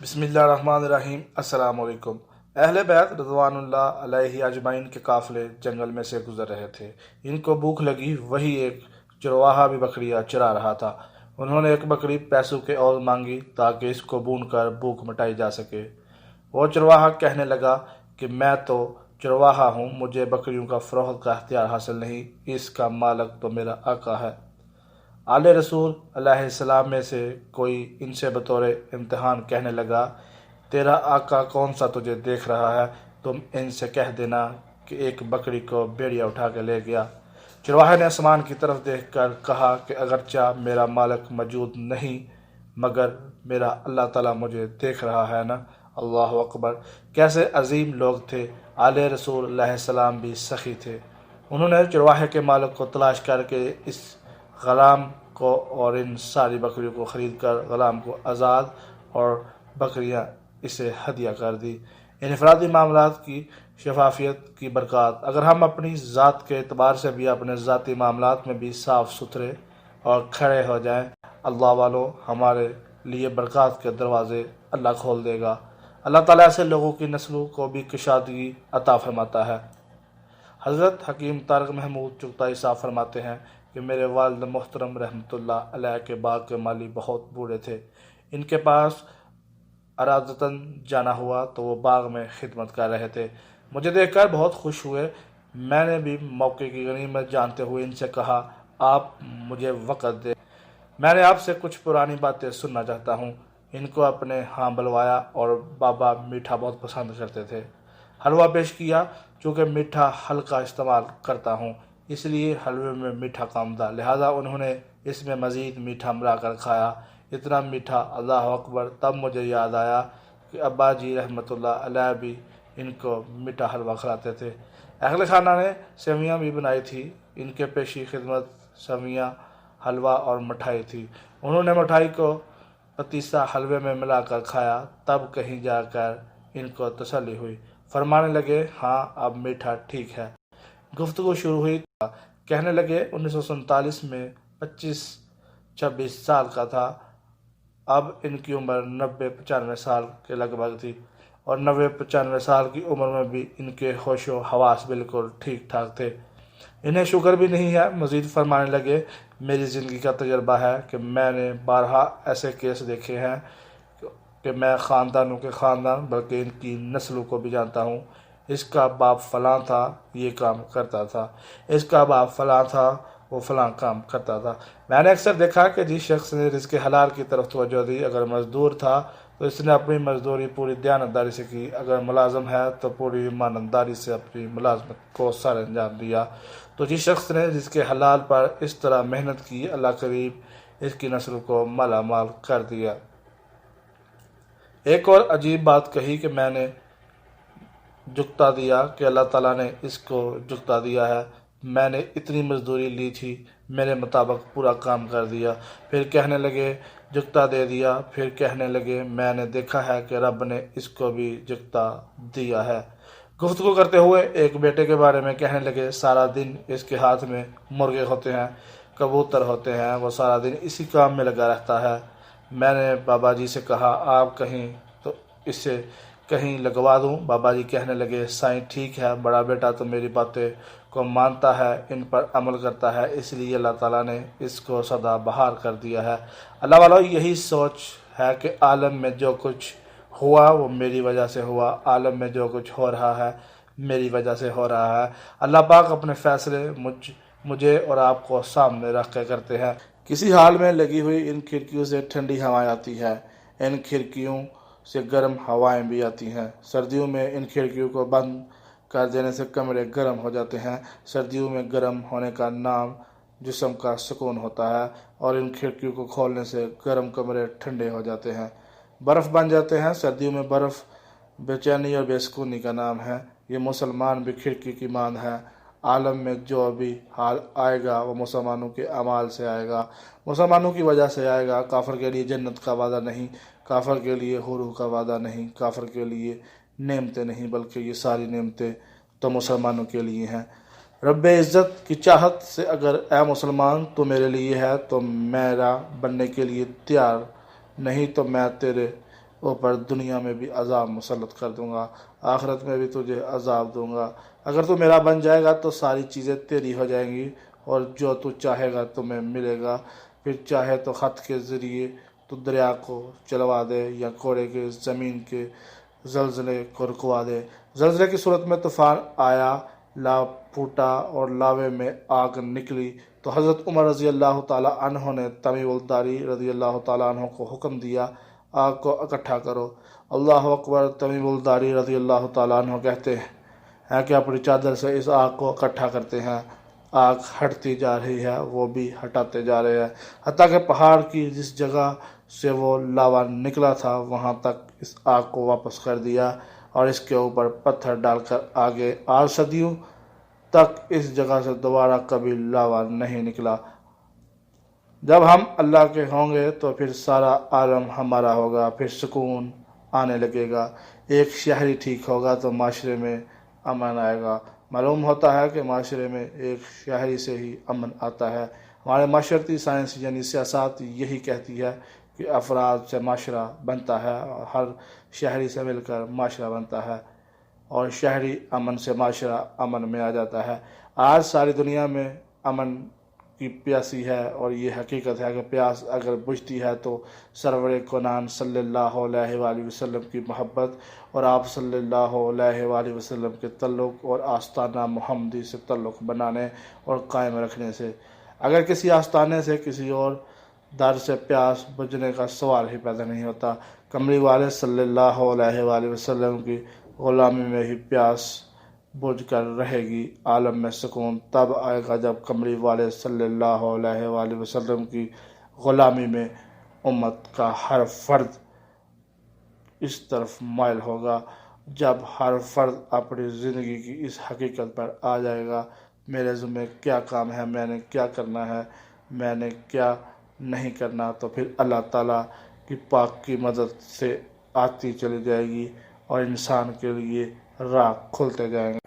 بسم اللہ الرحمن الرحیم۔ السلام علیکم۔ اہل بیت رضوان اللہ علیہ اجمعین کے قافلے جنگل میں سے گزر رہے تھے۔ ان کو بھوک لگی، وہی ایک چرواہا بھی بکریاں چرا رہا تھا۔ انہوں نے ایک بکری پیسوں کے عوض مانگی تاکہ اس کو بھون کر بھوک مٹائی جا سکے۔ وہ چرواہا کہنے لگا کہ میں تو چرواہا ہوں، مجھے بکریوں کا فروخت کا اختیار حاصل نہیں، اس کا مالک تو میرا آقا ہے۔ آل رسول علیہ السلام میں سے کوئی ان سے بطور امتحان کہنے لگا، تیرا آقا کون سا تجھے دیکھ رہا ہے، تم ان سے کہہ دینا کہ ایک بکری کو بھیڑیا اٹھا کے لے گیا۔ چرواہے نے آسمان کی طرف دیکھ کر کہا کہ اگرچہ میرا مالک موجود نہیں مگر میرا اللہ تعالیٰ مجھے دیکھ رہا ہے نا۔ اللہ اکبر! کیسے عظیم لوگ تھے! آل رسول علیہ السلام بھی سخی تھے۔ انہوں نے چرواہے کے مالک کو تلاش کر کے اس غلام کو اور ان ساری بکریوں کو خرید کر غلام کو آزاد اور بکریاں اسے ہدیہ کر دی۔ انفرادی معاملات کی شفافیت کی برکات۔ اگر ہم اپنی ذات کے اعتبار سے بھی اپنے ذاتی معاملات میں بھی صاف ستھرے اور کھڑے ہو جائیں، اللہ والوں، ہمارے لیے برکات کے دروازے اللہ کھول دے گا۔ اللہ تعالیٰ ایسے لوگوں کی نسلوں کو بھی کشادگی عطا فرماتا ہے۔ حضرت حکیم طارق محمود چغتائی صاحب فرماتے ہیں کہ میرے والد محترم رحمۃ اللہ علیہ کے باغ کے مالی بہت بوڑھے تھے۔ ان کے پاس ارادتاً جانا ہوا تو وہ باغ میں خدمت کر رہے تھے۔ مجھے دیکھ کر بہت خوش ہوئے۔ میں نے بھی موقع کی غنیمت جانتے ہوئے ان سے کہا، آپ مجھے وقت دیں، میں نے آپ سے کچھ پرانی باتیں سننا چاہتا ہوں۔ ان کو اپنے ہاں بلوایا اور بابا میٹھا بہت پسند کرتے تھے۔ حلوہ پیش کیا۔ چونکہ میٹھا ہلکا استعمال کرتا ہوں اس لیے حلوے میں میٹھا کم تھا، لہذا انہوں نے اس میں مزید میٹھا ملا کر کھایا۔ اتنا میٹھا، اللہ اکبر! تب مجھے یاد آیا کہ ابا جی رحمۃ اللہ علیہ بھی ان کو میٹھا حلوہ کھلاتے تھے۔ اہل خانہ نے سیویاں بھی بنائی تھی۔ ان کے پیشی خدمت سیویاں، حلوہ اور مٹھائی تھی۔ انہوں نے مٹھائی کو پتیسا حلوے میں ملا کر کھایا، تب کہیں جا کر ان کو تسلی ہوئی۔ فرمانے لگے، ہاں اب میٹھا ٹھیک ہے۔ گفتگو شروع ہوئی۔ کہنے لگے، 1947 میں 25-26 سال کا تھا۔ اب ان کی عمر 90-95 سال کے لگ بھگ تھی، اور 90-95 سال کی عمر میں بھی ان کے ہوش و حواس بالکل ٹھیک ٹھاک تھے۔ انہیں شوگر بھی نہیں ہے۔ مزید فرمانے لگے، میری زندگی کا تجربہ ہے کہ میں نے بارہا ایسے کیس دیکھے ہیں کہ میں خاندانوں کے خاندان بلکہ ان کی نسلوں کو بھی جانتا ہوں۔ اس کا باپ فلاں تھا، یہ کام کرتا تھا، اس کا باپ فلاں تھا، وہ فلاں کام کرتا تھا۔ میں نے اکثر دیکھا کہ جس شخص نے رزق حلال کی طرف توجہ دی، اگر مزدور تھا تو اس نے اپنی مزدوری پوری دیانتداری سے کی، اگر ملازم ہے تو پوری ایمانداری سے اپنی ملازمت کو سر انجام دیا۔ تو جس شخص نے رزق حلال پر اس طرح محنت کی، اللہ قریب اس کی نسل کو مالا مال کر دیا۔ ایک اور عجیب بات کہی کہ میں نے جگتا دیا کہ اللہ تعالیٰ نے اس کو جگتا دیا ہے۔ میں نے اتنی مزدوری لی تھی، میرے مطابق پورا کام کر دیا۔ پھر کہنے لگے، جگتا دے دیا۔ پھر کہنے لگے، میں نے دیکھا ہے کہ رب نے اس کو بھی جگتا دیا ہے۔ گفتگو کرتے ہوئے ایک بیٹے کے بارے میں کہنے لگے، سارا دن اس کے ہاتھ میں مرغے ہوتے ہیں، کبوتر ہوتے ہیں، وہ سارا دن اسی کام میں لگا رہتا ہے۔ میں نے بابا جی سے کہا، آپ کہیں تو اسے کہیں لگوا دوں؟ بابا جی کہنے لگے، سائیں ٹھیک ہے، بڑا بیٹا تو میری باتیں کو مانتا ہے، ان پر عمل کرتا ہے، اس لیے اللہ تعالیٰ نے اس کو سدا بہار کر دیا ہے۔ اللہ والوں، یہی سوچ ہے کہ عالم میں جو کچھ ہوا وہ میری وجہ سے ہوا، عالم میں جو کچھ ہو رہا ہے میری وجہ سے ہو رہا ہے۔ اللہ پاک اپنے فیصلے مجھے اور آپ کو سامنے رکھ کے کرتے ہیں۔ کسی حال میں لگی ہوئی ان کھڑکیوں سے ٹھنڈی ہوائیں آتی ہیں، ان کھڑکیوں سے گرم ہوائیں بھی آتی ہیں۔ سردیوں میں ان کھڑکیوں کو بند کر دینے سے کمرے گرم ہو جاتے ہیں۔ سردیوں میں گرم ہونے کا نام جسم کا سکون ہوتا ہے، اور ان کھڑکیوں کو کھولنے سے گرم کمرے ٹھنڈے ہو جاتے ہیں، برف بن جاتے ہیں۔ سردیوں میں برف بے چینی اور بے سکونی کا نام ہے۔ یہ مسلمان بھی کھڑکی کی ماند ہے۔ عالم میں جو بھی حال آئے گا وہ مسلمانوں کے اعمال سے آئے گا، مسلمانوں کی وجہ سے آئے گا۔ کافر کے لیے جنت کا وعدہ نہیں، کافر کے لیے حور کا وعدہ نہیں، کافر کے لیے نعمتیں نہیں، بلکہ یہ ساری نعمتیں تو مسلمانوں کے لیے ہیں۔ رب عزت کی چاہت سے اگر اے مسلمان تو میرے لیے ہے تو میرا بننے کے لیے تیار، نہیں تو میں تیرے اوپر دنیا میں بھی عذاب مسلط کر دوں گا، آخرت میں بھی تجھے عذاب دوں گا۔ اگر تو میرا بن جائے گا تو ساری چیزیں تیری ہو جائیں گی، اور جو تو چاہے گا تمہیں ملے گا۔ پھر چاہے تو خط کے ذریعے تو دریا کو چلوا دے، یا کوڑے کے زمین کے زلزلے کو رکوا دے۔ زلزلے کی صورت میں طوفان آیا، لا پھوٹا اور لاوے میں آگ نکلی، تو حضرت عمر رضی اللہ تعالیٰ عنہ نے تمیم الداری رضی اللہ تعالیٰ عنہ کو حکم دیا، آگ کو اکٹھا کرو۔ اللہ اکبر۔ تمیم الداری رضی اللہ تعالیٰ عنہ کہتے ہیں کہ اپنی چادر سے اس آگ کو اکٹھا کرتے ہیں، آگ ہٹتی جا رہی ہے، وہ بھی ہٹاتے جا رہے ہیں، حتیٰ کہ پہاڑ کی جس جگہ سے وہ لاوا نکلا تھا وہاں تک اس آگ کو واپس کر دیا، اور اس کے اوپر پتھر ڈال کر آگے 8 صدیوں تک اس جگہ سے دوبارہ کبھی لاوا نہیں نکلا۔ جب ہم اللہ کے ہوں گے تو پھر سارا عالم ہمارا ہوگا، پھر سکون آنے لگے گا، ایک شہری ٹھیک ہوگا تو معاشرے میں امن آئے گا۔ معلوم ہوتا ہے کہ معاشرے میں ایک شہری سے ہی امن آتا ہے۔ ہمارے معاشرتی سائنس یعنی سیاست یہی کہتی ہے کہ افراد سے معاشرہ بنتا ہے، اور ہر شہری سے مل کر معاشرہ بنتا ہے، اور شہری امن سے معاشرہ امن میں آ جاتا ہے۔ آج ساری دنیا میں امن کی پیاسی ہے، اور یہ حقیقت ہے کہ پیاس اگر بجھتی ہے تو سرور کونان صلی اللہ علیہ وآلہ وسلم کی محبت اور آپ صلی اللہ علیہ وآلہ وسلم کے تعلق اور آستانہ محمدی سے تعلق بنانے اور قائم رکھنے سے۔ اگر کسی آستانے سے کسی اور در سے پیاس بجھنے کا سوال ہی پیدا نہیں ہوتا۔ کملی والے صلی اللہ علیہ وآلہ وسلم کی غلامی میں ہی پیاس بجھ کر رہے گی۔ عالم میں سکون تب آئے گا جب کملی والے صلی اللہ علیہ وآلہ وسلم کی غلامی میں امت کا ہر فرد اس طرف مائل ہوگا، جب ہر فرد اپنی زندگی کی اس حقیقت پر آ جائے گا، میرے ذمہ کیا کام ہے، میں نے کیا کرنا ہے، میں نے کیا نہیں کرنا، تو پھر اللہ تعالیٰ کی پاک کی مدد سے آتی چلی جائے گی، اور انسان کے لیے راہ کھلتے جائیں گے۔